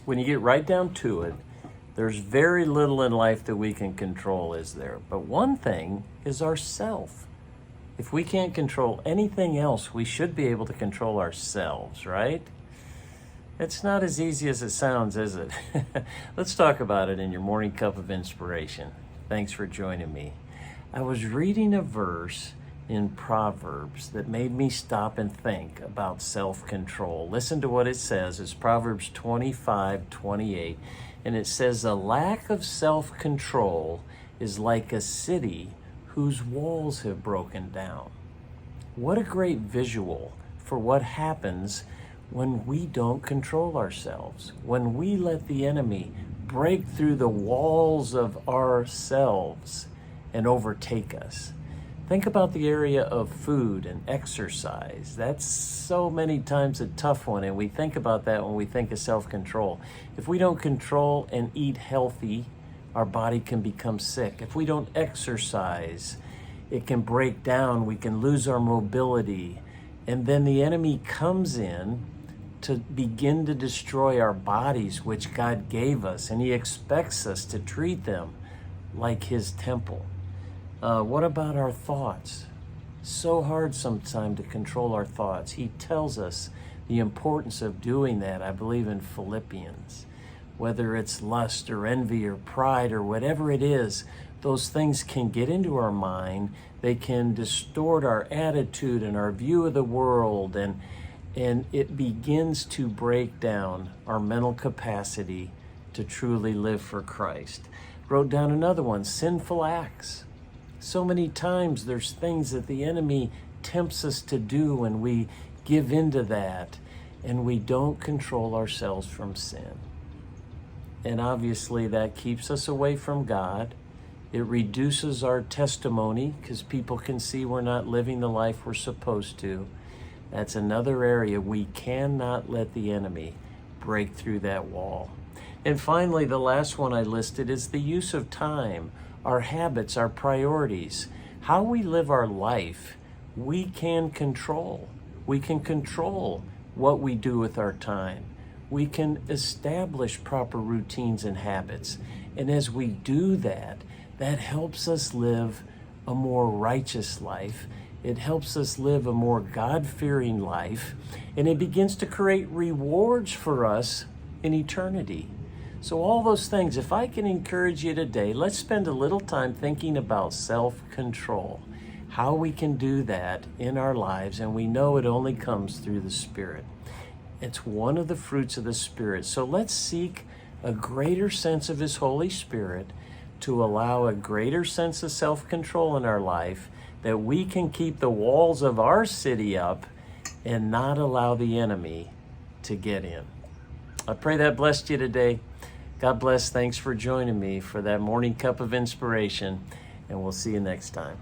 when you get right down to it, there's very little in life that we can control, is there? But one thing is ourself. If we can't control anything else, we should be able to control ourselves, right? It's not as easy as it sounds, is it? Let's talk about it in your morning cup of inspiration. Thanks for joining me. I was reading a verse in Proverbs that made me stop and think about self-control. Listen to what it says. It's Proverbs 25:28, and it says, "A lack of self-control is like a city whose walls have broken down." What a great visual for what happens when we don't control ourselves, when we let the enemy break through the walls of ourselves and overtake us. Think about the area of food and exercise. That's so many times a tough one, and we think about that when we think of self-control. If we don't control and eat healthy, our body can become sick. If we don't exercise, it can break down, we can lose our mobility, and then the enemy comes in to begin to destroy our bodies, which God gave us, and he expects us to treat them like his temple. What about our thoughts? So hard sometimes to control our thoughts. He tells us the importance of doing that, I believe, in Philippians. Whether it's lust or envy or pride or whatever it is, those things can get into our mind. They can distort our attitude and our view of the world, and it begins to break down our mental capacity to truly live for Christ. Wrote down another one, sinful acts. So many times there's things that the enemy tempts us to do, and we give into that, and we don't control ourselves from sin. And obviously that keeps us away from God. It reduces our testimony because people can see we're not living the life we're supposed to. That's another area we cannot let the enemy break through that wall. And finally, the last one I listed is the use of time, our habits, our priorities. How we live our life, we can control. We can control what we do with our time. We can establish proper routines and habits. And as we do that, that helps us live a more righteous life. It helps us live a more God-fearing life, and it begins to create rewards for us in eternity. So all those things, if I can encourage you today, let's spend a little time thinking about self-control, how we can do that in our lives, and we know it only comes through the Spirit. It's one of the fruits of the Spirit. So let's seek a greater sense of His Holy Spirit to allow a greater sense of self-control in our life, that we can keep the walls of our city up and not allow the enemy to get in. I pray that blessed you today. God bless. Thanks for joining me for that morning cup of inspiration, and we'll see you next time.